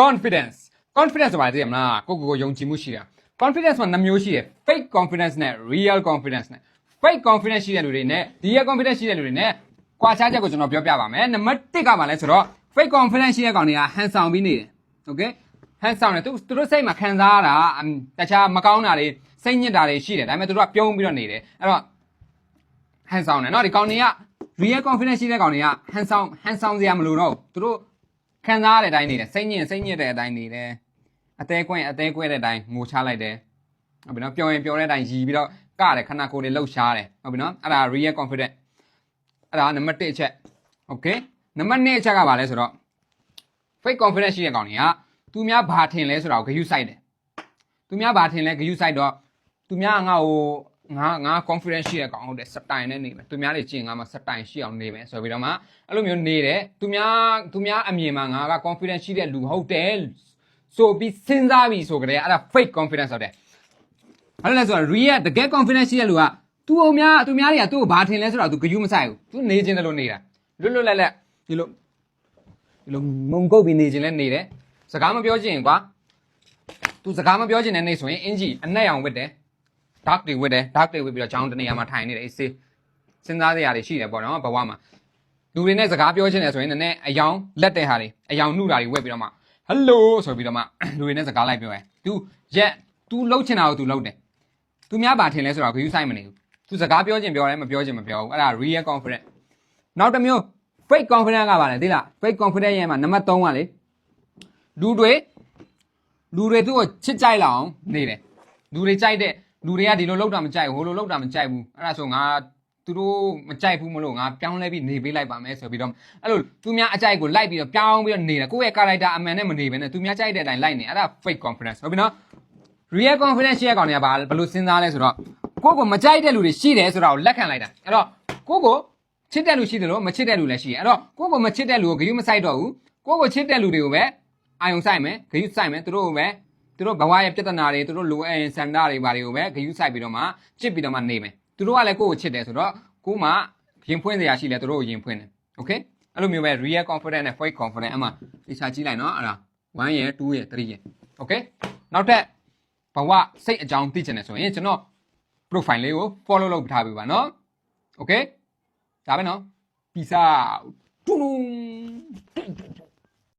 confidence confidence ဆိုတာသိရမလားကိုယုံကြည်မှုရှိတာ confidence မှာ2မျိုးရှိတယ် fake confidence နဲ့ real confidence နဲ့ fake confidence ရှိတဲ့လူတွေနဲ့ real confidence ရှိတဲ့လူတွေနဲ့ကွာခြားချက်ကိုကျွန်တော်ပြောပြပါမယ်နံပါတ်1ကပါလဲဆိုတော့ fake confidence ရှိတဲ့ကောင်တွေကဟန်ဆောင်ပြီးနေတယ် okay ဟန်ဆောင်တယ်သူတို့စိတ်မှာခံစားရတာတခြားမကောင်းတာတွေစိတ်ညစ်တာတွေရှိတယ်ဒါပေမဲ့သူတို့ကပြုံးပြီးတော့နေတယ်အဲ့တော့ဟန်ဆောင်တယ်เนาะဒီကောင်တွေက real confidence ရှိတဲ့ကောင်တွေကဟန်ဆောင်စရာမလိုတော့သူတို့ခံစားရတဲ့အတိုင်းနေတယ်စိတ်ညစ်တဲ့အတိုင်းနေတယ်အသေးကွဲတဲ့အတိုင်းငိုချလိုက်တယ်ဟုတ်ပြီနော်ပျော်တဲ့အတိုင်းရီပြီးတော့ကတယ်ခဏကိုယ်တွေလှုပ်ရှားတယ်ဟုတ်ပြီနော်အဲ့ဒါ real confidence အဲ့ဒါနံပါတ်1အချက် okay နံပါတ်2အချက်ကဘာလဲဆိုတော့ fake confidence ရှိတဲ့ကောင်တွေကသူများဘာထင်လဲဆိုတာကိုဂရုစိုက်တယ်သူများဘာထင်လဲဂရုစိုက်တော့သူများငါ့ကိုငါ confidence ရှိတဲ့ကောင်ဟုတ်တယ်စတိုင်နဲ့နေမယ်သူများတွေကျင်ငါမှစတိုင်ရှိအောင်နေမယ်ဆိုပြီးတော့မှအဲ့လိုမျိုးနေတယ်သူများအမြင်မှာငါက confidence ရှိတဲ့လူဟုတ်တယ်ဆိုပြီးစဉ်းစားပြီးဆိုကြတယ်အဲ့ဒါ fake confidence ဟုတ်တယ်အဲ့ဒါလဲဆိုတော့ real တကယ် confidence ရှိတဲ့လူကသူများတွေကသူ့ကိုဘာထင်လဲဆိုတော့သူဂရုမစိုက်ဘူးသူနေခြင်းတယ်လို့နေတာလွတ်လပ်ဒီလိုမုံကုတ်ပြီးနေခြင်းလဲနေတယ်စကားမပြောချင်ကွာသူစကားမပြောချင်တဲ့နေ့ဆိုရင်အင်ကြီးအနက်ရောင်ဝတ်တယ်dark တွေဝတ်ပြီးတော့ချောင်းတနေရာမှာထိုင်နေတယ်အေးစေးစဉ်းစားစရာတွေရှိတယ်ပေါ့နော်ဘဝမှာလူတွေနဲ့စကားပြောချင်တယ်ဆိုရင်လည်းအယောင်လက်တဲ့ဟာတွေအယောင်နှုတာတွေဝတ်ပြီးတော့မှ hello ဆိုပြီးတော့မှလူတွေနဲ့စကားလိုက်ပြောတယ် तू လှုပ်ချင်တာကို तू လှုပ်တယ် तू များပါထင်လဲဆိုတော့ဂရုစိုက်မနေဘူး तू စကားပြောချင်ပြောတယ်မပြောချင်မပြောဘူးအဲ့ဒါ real confidence နောက်တစ်မျိုး fake confidence ကပါလေသိလား fake confidence ရဲ့မှာနံပါတ်3ကလေလူတွေသူ့ကိုချစ်ကြိုက်လောက်အောင်နေတယ်လူတွေကဒီလိုလောက်တာမကြိုက်ဘူးဟိုလိုလောက်တာမကြိုက်ဘူးအဲ့ဒါဆိုငါသူတို့မကြိုက်ဘူးမလို့ငါပြောင်းလဲပြီးနေပေးလိုက်ပါမယ်ဆိုပြီးတော့အဲ့လိုသူများအကြိုက်ကိုလိုက်ပြီးတော့ပြောင်းပြီးတော့နေတယ်ကိုယ့်ရဲ့ character အမှန်နဲ့မနေဘဲနဲ့သူများကြိုက်တဲ့အတိုင်းလိုက်နေအဲ့ဒါ fake confidence ဟုတ်ပြီနော် real confidence ရှိရကောင်တွေကဘာဘယ်လိုစဉ်းစားလဲဆိုတော့ကိုယ့်ကိုမကြိုက်တဲ့လူတွေရှိတယ်ဆိုတာကိုလက်ခံလိုက်တာအဲ့တော့ကိုယ့်ကိုချစ်တဲ့လူရှိတယ်လို့မချစ်တဲ့လူလည်းရှိတယ်အဲ့တော့ကိုယ့်ကိုမချစ်တဲ့လူကိုဂရုမစိုက်တော့ဘူးကိုယ့်ကိုချစ်တဲ့လူတွေကိုပဲအာယုံစိုက်မယ်ဂရုစိုက်မယ်သူတို့ဘဝရဲ့ပြဿနာတွေသူတို့လိုအပ်ရင်စန္ဒတွေဘာတွေကိုပဲဂရုစိုက်ပြီးတော့မှချစ်ပြီးတော့မှနေမယ်သူတို့ကလည်းကိုယ့်ကိုချစ်တယ်ဆိုတော့ကိုယ်မှရင်ဖွင့်စရာရှိလဲသူတို့ကိုရင်ဖွင့်တယ် okay အဲ့လိုမျိုးပဲ real confidence နဲ့ fake confidence အမှသိချာကြည့်လိုက်နော်အဲ့ဒါ1ရယ်2ရယ်3ရယ် okay နောက်ထပ်ဘဝစိတ်အကြောင်းသိချင်တယ်ဆိုရင်ကျွန်တော် profile လေးကို follow လုပ်ထားပေးပါနော် okay ဒါပဲနော် peace out